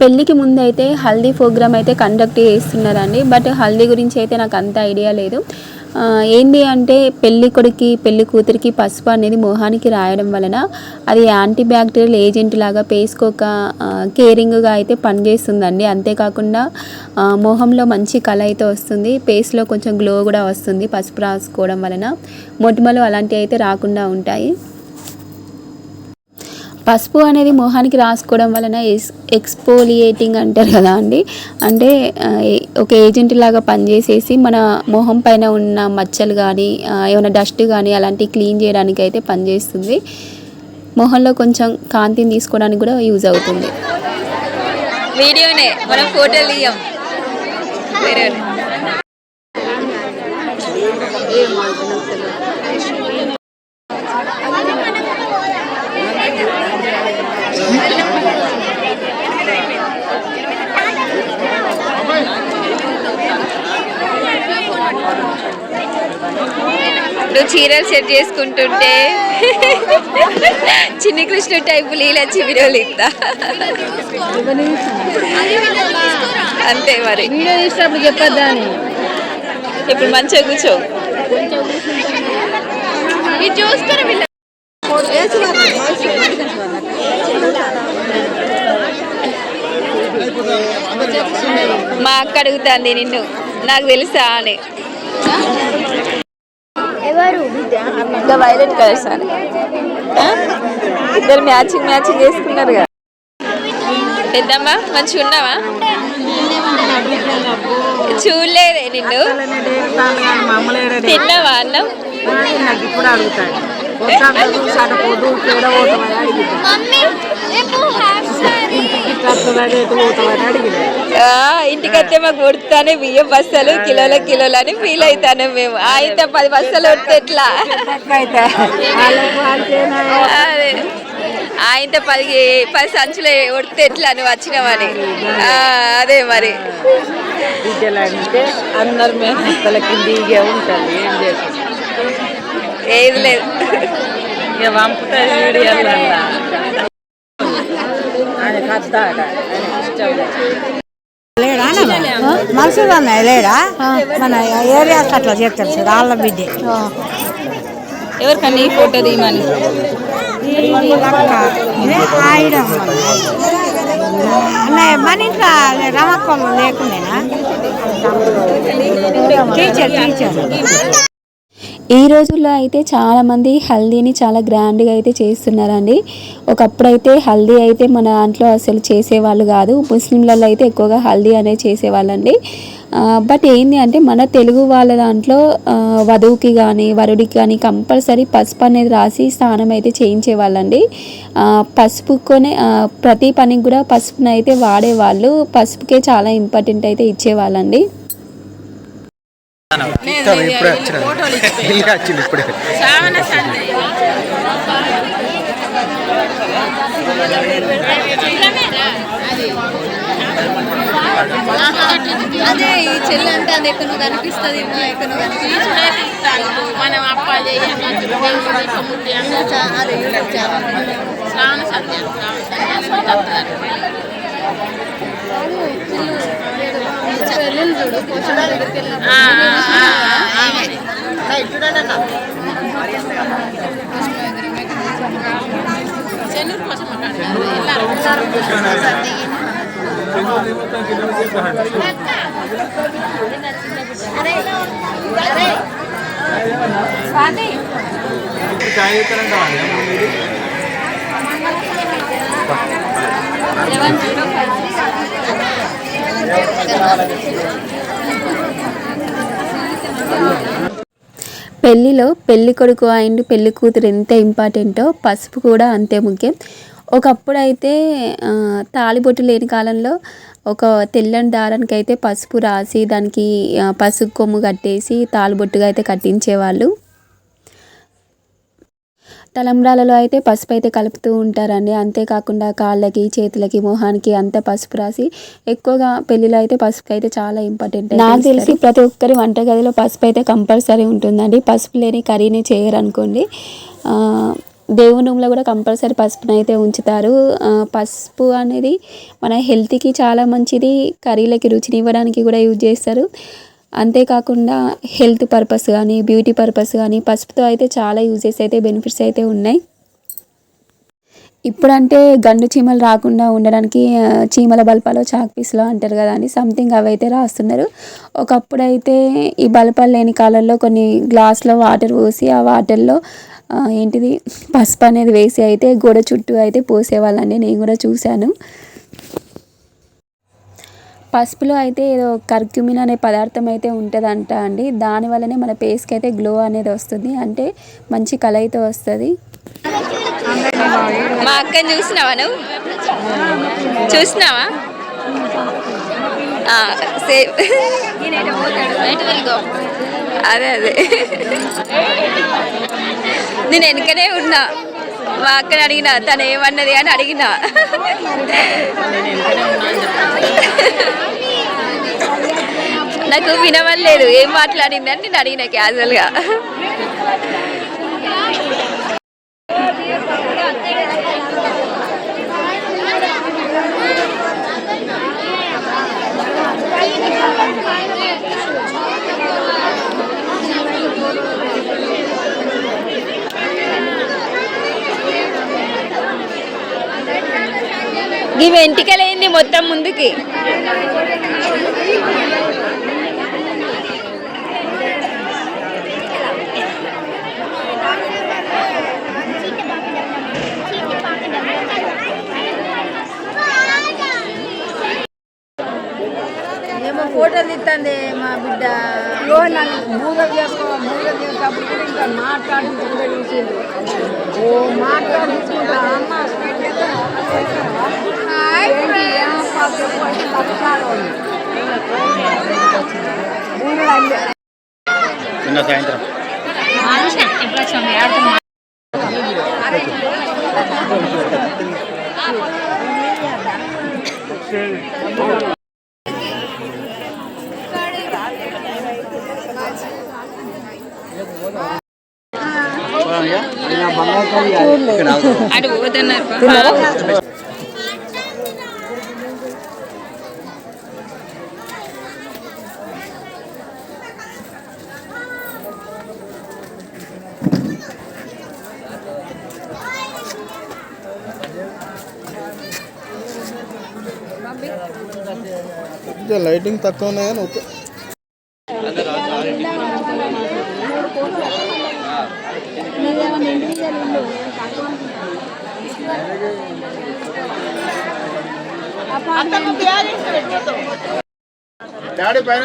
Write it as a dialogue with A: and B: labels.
A: పెళ్ళికి ముందు అయితే హల్దీ ప్రోగ్రామ్ అయితే కండక్ట్ చేస్తున్నారండి. బట్ హల్దీ గురించి అయితే నాకు అంత ఐడియా లేదు. ఏంటి అంటే పెళ్ళి కొడుకి పెళ్ళి కూతురికి పసుపు అనేది మొహానికి రాయడం వలన అది యాంటీ బ్యాక్టీరియల్ ఏజెంట్ లాగా పేసుకోక కేరింగ్గా అయితే పనిచేస్తుందండి. అంతేకాకుండా మొహంలో మంచి కళ అయితే వస్తుంది, ఫేస్లో కొంచెం గ్లో కూడా వస్తుంది. పసుపు రాసుకోవడం వలన మొటిమలు అలాంటివి అయితే రాకుండా ఉంటాయి. పసుపు అనేది మొహానికి రాసుకోవడం వలన ఎక్స్పోలియేటింగ్ అంటారు కదా అండి, అంటే ఒక ఏజెంట్ లాగా పనిచేసేసి మన మొహం పైన ఉన్న మచ్చలు కానీ ఏమైనా డస్ట్ కానీ అలాంటివి క్లీన్ చేయడానికి అయితే పనిచేస్తుంది. మొహంలో కొంచెం కాంతిని తీసుకోవడానికి కూడా యూజ్ అవుతుంది.
B: వీడియోనే మనం ఫోటోలు తీయం. నువ్వు చీరలు సెట్ చేసుకుంటుంటే చిన్ని కృష్ణ టైపు లీలచ్చి వీడియోలు ఇద్దా అంతే మరి.
C: వీడియో తీసినప్పుడు చెప్పొద్దా అని.
B: ఇప్పుడు మంచిగా కూర్చో. మా అక్క అడుగుతుంది నిన్ను, నాకు తెలుసా అని. ఇంకా వైలెట్ కలర్స్ అని ఇద్దరు మ్యాచింగ్ వేసుకున్నారు కదా. పెద్దమ్మా మంచిగా ఉన్నావా? చూడలేదే నిన్ను. తిన్నావా అన్నం? ఇంటికైతే మాకు కొడుతానే బియ్యం బస్తాలు కిలోలు అని ఫీల్ అవుతాను మేము. అయితే 10 బస్తాలు కొడితే ఎట్లా? అదే ఆయనతో 10 సంచులు కొడితే ఎట్లా నువ్వు వచ్చినావని. అదే మరి
C: అందరు
B: ఏది లేదు.
D: మనుషులు లేడా మన ఏరియాస్ అట్లా చెప్తారు సార్ వాళ్ళ బిడ్డే.
B: ఎవరికన్నా ఈ ఫోటో తీయమని
D: మన ఇంట్లో రమక్కలు లేకుండా టీచర్
A: ఈ రోజుల్లో అయితే చాలామంది హల్దీని చాలా గ్రాండ్గా అయితే చేస్తున్నారండి. ఒకప్పుడైతే హల్దీ అయితే మన దాంట్లో అసలు చేసేవాళ్ళు కాదు, ముస్లింలలో అయితే ఎక్కువగా హల్దీ అనేది చేసేవాళ్ళండి. బట్ ఏంటి అంటే మన తెలుగు వాళ్ళ దాంట్లో వధువుకి కానీ వరుడికి కానీ కంపల్సరీ పసుపు అనేది రాసి స్నానం అయితే చేయించేవాళ్ళండి. పసుపుకొనే ప్రతి పనికి కూడా పసుపుని అయితే వాడేవాళ్ళు, పసుపుకే చాలా ఇంపార్టెంట్ అయితే ఇచ్చేవాళ్ళండి.
B: అదే ఈ చెల్లి అంటే అది ఎక్కడో కనిపిస్తుంది, ఎక్కడో మనం అప్పాలు
A: పెళ్ళిలో పెళ్ళి కొడుకు అండ్ పెళ్ళి కూతురు ఎంత ఇంపార్టెంటో పసుపు కూడా అంతే ముఖ్యం. ఒకప్పుడు అయితే తాళిబొట్టు లేని కాలంలో ఒక తెల్లని దారానికి అయితే పసుపు రాసి దానికి పసుపు కొమ్ము కట్టేసి తాళిబొట్టుగా అయితే కట్టించేవాళ్ళు. తలంబ్రాలలో అయితే పసుపు అయితే కలుపుతూ ఉంటారండి. అంతేకాకుండా కాళ్ళకి చేతులకి మొహానికి అంతా పసుపు రాసి ఎక్కువగా పెళ్ళిలో అయితే పసుపు అయితే చాలా ఇంపార్టెంట్. నాకు తెలిసి ప్రతి ఒక్కరి వంటగదిలో పసుపు అయితే కంపల్సరీ ఉంటుందండి. పసుపు లేని కర్రీని చేయరు అనుకోండి. దేవుని రూమ్లో కూడా కంపల్సరీ పసుపుని అయితే ఉంచుతారు. పసుపు అనేది మన హెల్త్కి చాలా మంచిది, కర్రీలకి రుచిని ఇవ్వడానికి కూడా యూజ్ చేస్తారు. అంతేకాకుండా హెల్త్ పర్పస్ కానీ బ్యూటీ పర్పస్ కానీ పసుపుతో అయితే చాలా యూజెస్ అయితే బెనిఫిట్స్ అయితే ఉన్నాయి. ఇప్పుడంటే గండు చీమలు రాకుండా ఉండడానికి చీమల బల్పాలో చాక్ పీస్లో అంటారు కదా అని సంథింగ్ అవైతే రాస్తున్నారు. ఒకప్పుడైతే ఈ బల్పాలు లేని కాలంలో కొన్ని గ్లాస్లో వాటర్ పోసి ఆ వాటర్లో ఏంటిది పసుపు అనేది వేసి అయితే గోడ చుట్టూ అయితే పోసేవాళ్ళండి. నేను కూడా చూశాను. పసుపులో అయితే ఏదో కర్క్యూమిన్ అనే పదార్థం అయితే ఉంటుందంట అండి. దానివల్లనే మన ఫేస్కి అయితే గ్లో అనేది వస్తుంది, అంటే మంచి కళ అయితే వస్తుంది.
B: మా అక్కని చూసినావా నువ్వు? చూసినావా? సేమ్ అదే నేను వెనకనే ఉన్నా. మా అక్కని అడిగిన తను ఏమన్నది అని అడిగిన. నాకు వినవలేదు ఏం మాట్లాడిందని నేను అడిగిన క్యాజువల్గా. ఈ వెంటికలేంది మొత్తం ముందుకి.
D: ఏమో ఫోటోలు ఇస్తుంది మా బిడ్డ. బూగ చేసేటప్పుడు ఇంకా మాట్లాడుకుంటూ చూసింది. ఓ మాట్లాడుకుంటా అమ్మ
C: నిన్న సాయంత్రం
B: అటు పోతున్నారు.
E: లైటింగ్ తక్కువ ఉన్నాయి కానీ ఓకే.
C: డాడీ పైన